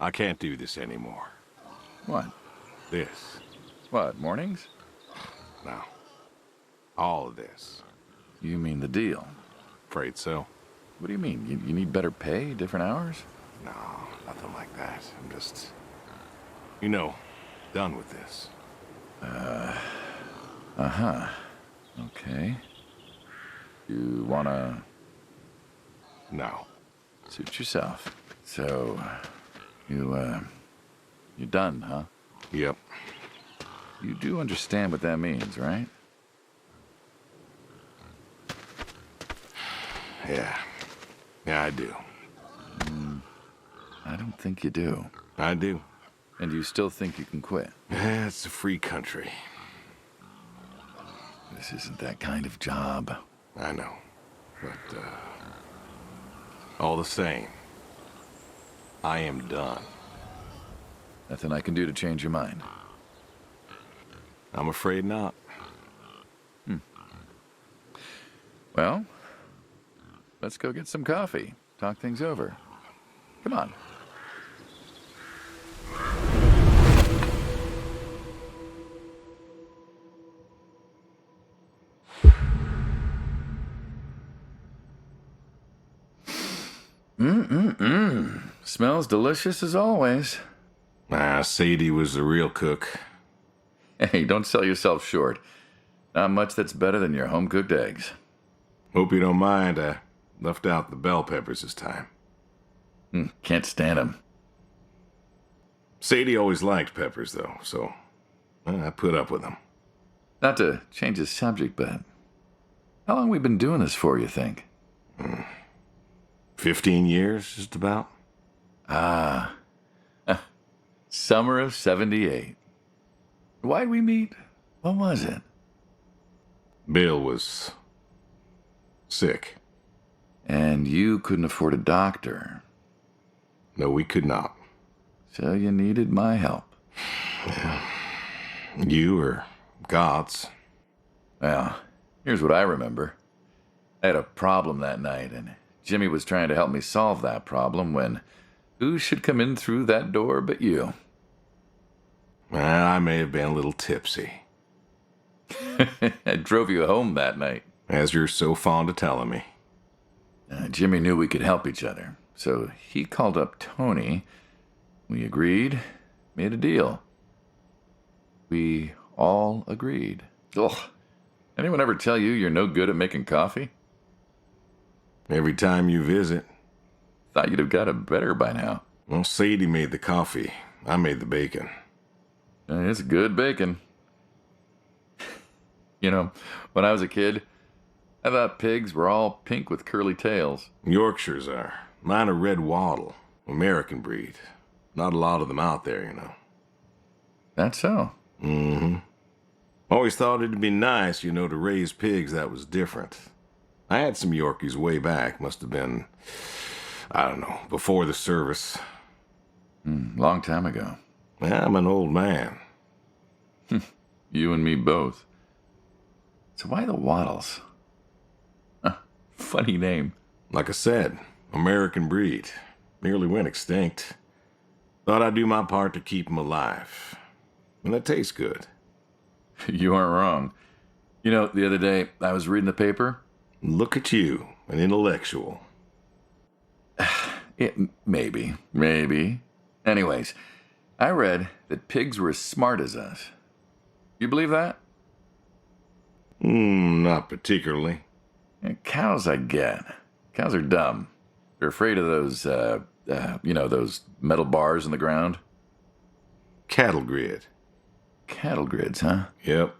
I can't do this anymore. What? This. What, mornings? No. All of this. You mean the deal? Afraid so. What do you mean? You need better pay, different hours? No, nothing like that. I'm just, done with this. Uh-huh. Okay. You wanna... No. Suit yourself. So, you're done, huh? Yep. You do understand what that means, right? Yeah. Yeah, I do. I don't think you do. I do. And you still think you can quit? Yeah, it's a free country. This isn't that kind of job. I know. But, all the same, I am done. Nothing I can do to change your mind. I'm afraid not. Well, let's go get some coffee. Talk things over. Come on. Smells delicious as always. Sadie was the real cook. Hey, don't sell yourself short. Not much that's better than your home-cooked eggs. Hope you don't mind, I left out the bell peppers this time. Can't stand them. Sadie always liked peppers, though, so I put up with them. Not to change the subject, but how long we been doing this for, you think? 15 years, just about. Summer of 78. Why'd we meet? What was it? Bill was sick. And you couldn't afford a doctor. No, we could not. So you needed my help. You or God's. Well, here's what I remember. I had a problem that night, and Jimmy was trying to help me solve that problem when who should come in through that door but you? Well, I may have been a little tipsy. I drove you home that night. As you're so fond of telling me. Jimmy knew we could help each other, so he called up Tony. We agreed, made a deal. We all agreed. Ugh. Anyone ever tell you you're no good at making coffee? Every time you visit. Thought you'd have got it better by now. Well, Sadie made the coffee. I made the bacon. It's good bacon. When I was a kid, I thought pigs were all pink with curly tails. Yorkshires are. Mine are red wattle. American breed. Not a lot of them out there, That's so. Mm-hmm. Always thought it'd be nice, to raise pigs that was different. I had some Yorkies way back. Must have been, I don't know, before the service. Long time ago. I'm an old man. You and me both. So why the Waddles? Funny name. Like I said, American breed. Nearly went extinct. Thought I'd do my part to keep them alive. And that tastes good. You aren't wrong. The other day, I was reading the paper. Look at you, an intellectual. Maybe. Anyways, I read that pigs were as smart as us. You believe that? Not particularly. Cows, I get. Cows are dumb. They're afraid of those, those metal bars in the ground. Cattle grid. Cattle grids, huh? Yep.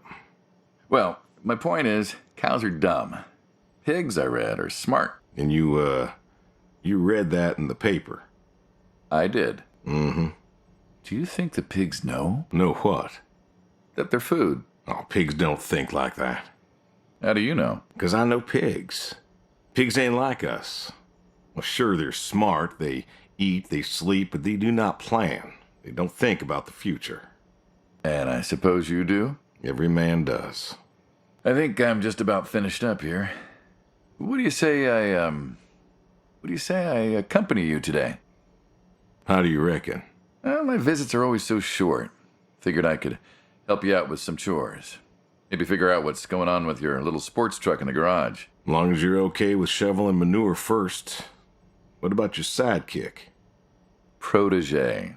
Well, my point is, cows are dumb. Pigs, I read, are smart. And you read that in the paper? I did. Mm-hmm. Do you think the pigs know? Know what? That they're food. Oh, pigs don't think like that. How do you know? 'Cause I know pigs. Pigs ain't like us. Well, sure, they're smart. They eat, they sleep, but they do not plan. They don't think about the future. And I suppose you do? Every man does. I think I'm just about finished up here. What do you say I accompany you today? How do you reckon? Well, my visits are always so short. Figured I could help you out with some chores. Maybe figure out what's going on with your little sports truck in the garage. As long as you're okay with shoveling manure first. What about your sidekick? Protege.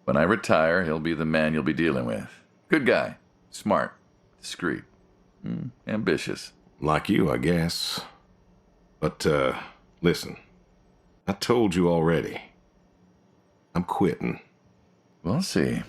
When I retire, he'll be the man you'll be dealing with. Good guy. Smart. Discreet. Ambitious. Like you, I guess. But, listen. I told you already. I'm quitting. We'll see.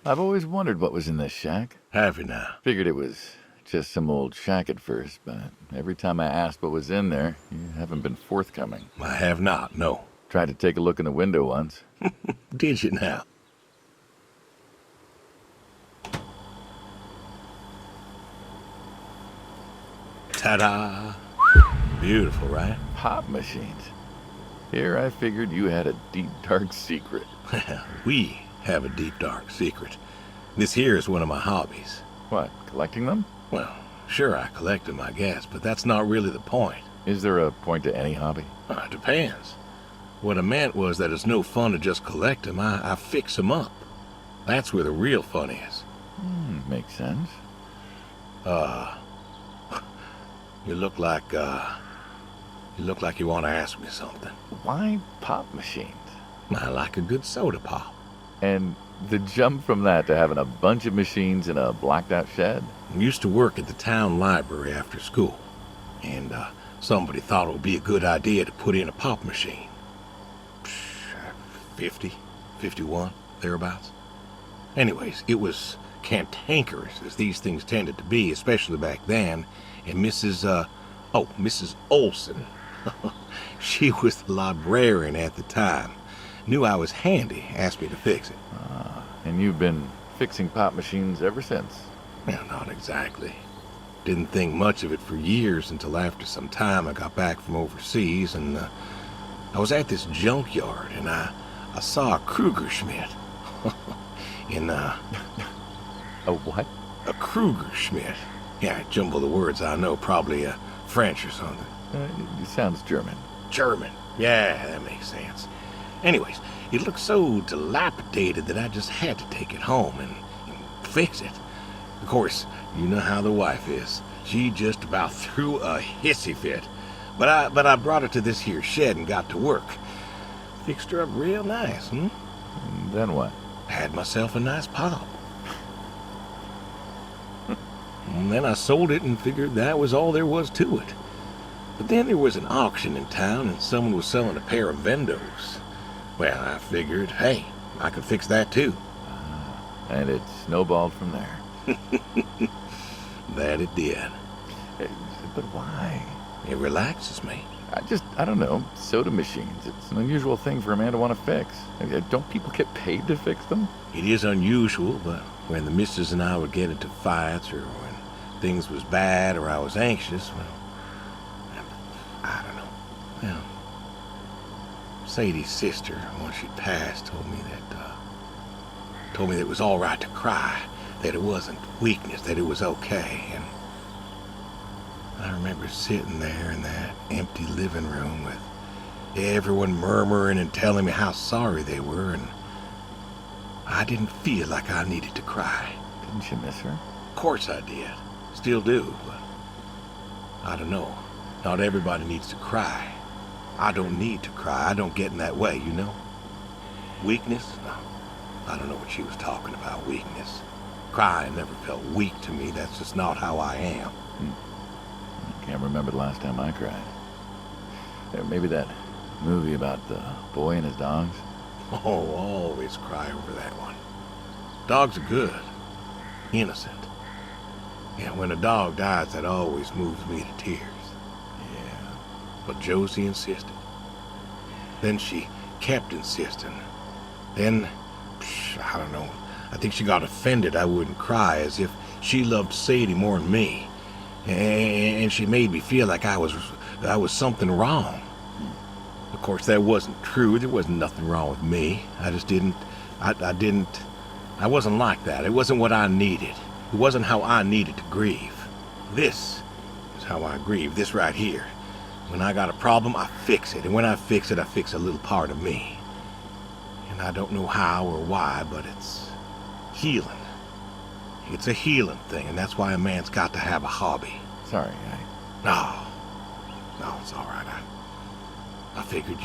I've always wondered what was in this shack. Have you now? Figured it was just some old shack at first, but every time I asked what was in there, you haven't been forthcoming. I have not, no. Tried to take a look in the window once. Did you now? Ta-da! Beautiful, right? Pop machines. Here I figured you had a deep, dark secret. We have a deep, dark secret. This here is one of my hobbies. What, collecting them? Well, sure, I collect them, I guess, but that's not really the point. Is there a point to any hobby? It depends. What I meant was that it's no fun to just collect them. I fix them up. That's where the real fun is. Makes sense. You look like you want to ask me something. Why pop machines? I like a good soda pop. And the jump from that to having a bunch of machines in a blacked-out shed? I used to work at the town library after school, and somebody thought it would be a good idea to put in a pop machine. 50, 51, thereabouts. Anyways, it was cantankerous, as these things tended to be, especially back then, and Mrs. Olson, she was the librarian at the time, knew I was handy, asked me to fix it. And you've been fixing pop machines ever since? Well, not exactly. Didn't think much of it for years until after some time I got back from overseas, and I was at this junkyard, and I saw a Kruger Schmidt. A what? A Kruger Schmidt. Yeah, I jumble the words, I know, probably French or something. It sounds German. German. Yeah, that makes sense. Anyways, it looked so dilapidated that I just had to take it home and fix it. Of course, you know how the wife is. She just about threw a hissy fit. But I brought her to this here shed and got to work. Fixed her up real nice, Then what? Had myself a nice pop. And then I sold it and figured that was all there was to it. But then there was an auction in town and someone was selling a pair of Vendos. Well, I figured, hey, I could fix that too. And it snowballed from there. That it did. But why? It relaxes me. I don't know, soda machines. It's an unusual thing for a man to want to fix. Don't people get paid to fix them? It is unusual, but when the missus and I would get into fights or when things was bad or I was anxious, well, I don't know. Well, Sadie's sister, once she'd passed, told me that it was all right to cry, that it wasn't weakness, that it was okay. And I remember sitting there in that empty living room with everyone murmuring and telling me how sorry they were, and I didn't feel like I needed to cry. Didn't you miss her? Of course I did. Still do, but I don't know. Not everybody needs to cry. I don't need to cry. I don't get in that way, you know? Weakness? No. I don't know what she was talking about, weakness. Crying never felt weak to me. That's just not how I am. I can't remember the last time I cried. Maybe that movie about the boy and his dogs? Oh, always cry over that one. Dogs are good. Innocent. Yeah, when a dog dies, that always moves me to tears. Yeah. But Josie insisted. Then she kept insisting. Then, I don't know, I think she got offended I wouldn't cry, as if she loved Sadie more than me. And she made me feel like I was something wrong. Of course, that wasn't true. There wasn't nothing wrong with me. I just didn't... I wasn't like that. It wasn't what I needed. It wasn't how I needed to grieve. This is how I grieve. This right here. When I got a problem, I fix it. And when I fix it, I fix a little part of me. And I don't know how or why, but it's healing. It's a healing thing, and that's why a man's got to have a hobby. Sorry, No, it's all right. I figured,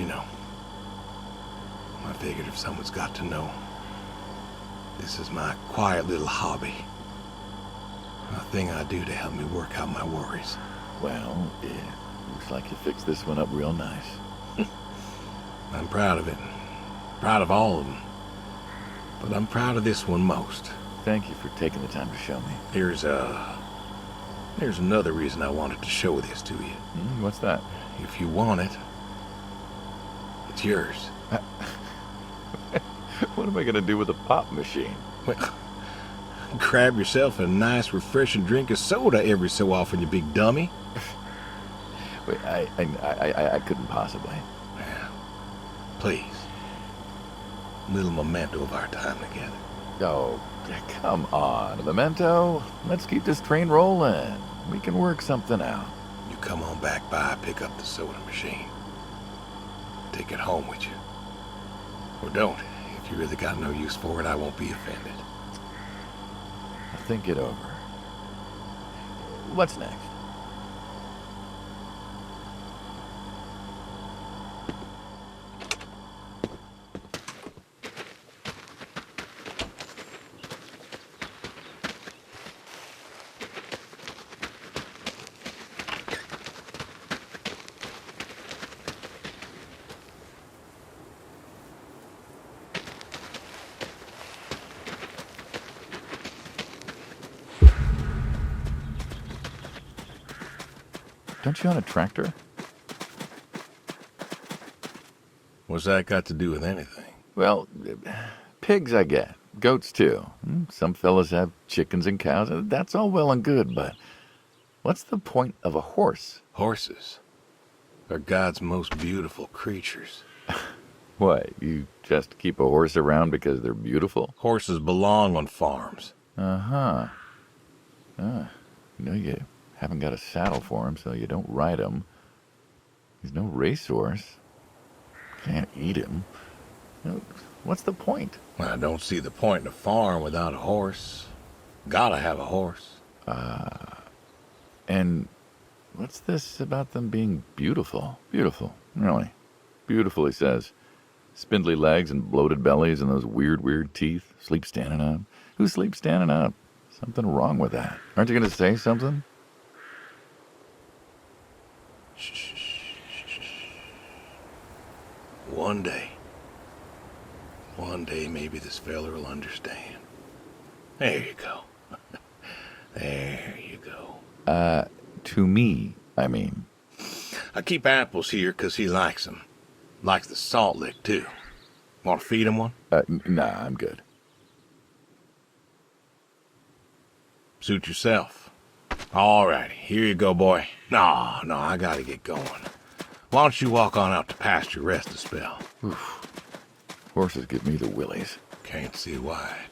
I figured if someone's got to know, this is my quiet little hobby. A thing I do to help me work out my worries. Well, yeah, looks like you fixed this one up real nice. I'm proud of it. Proud of all of them. But I'm proud of this one most. Thank you for taking the time to show me. There's another reason I wanted to show this to you. What's that? If you want it, it's yours. What am I going to do with a pop machine? Well, grab yourself a nice, refreshing drink of soda every so often, you big dummy. Wait, I couldn't possibly. Well, please. Little memento of our time together. Oh, come on, a memento. Let's keep this train rolling. We can work something out. You come on back by, pick up the soda machine. Take it home with you. Or don't. If you really got no use for it, I won't be offended. I'll think it over. What's next? Don't you own a tractor? What's that got to do with anything? Well, pigs I get. Goats too. Some fellas have chickens and cows. That's all well and good, but what's the point of a horse? Horses are God's most beautiful creatures. What, you just keep a horse around because they're beautiful? Horses belong on farms. Uh-huh. You haven't got a saddle for him, so you don't ride him. He's no racehorse. Can't eat him. What's the point? I don't see the point in a farm without a horse. Gotta have a horse. And what's this about them being beautiful? Beautiful, really. Beautiful, he says. Spindly legs and bloated bellies and those weird teeth. Sleep standing up. Who sleeps standing up? Something wrong with that. Aren't you going to say something? Shh. One day maybe this fella will understand. There you go. There you go. To me, I mean. I keep apples here 'cause he likes them. Likes the salt lick, too. Want to feed him one? Nah, I'm good. Suit yourself. All righty, here you go, boy. No, I gotta get going. Why don't you walk on out to pasture, rest a spell? Oof. Horses give me the willies. Can't see why.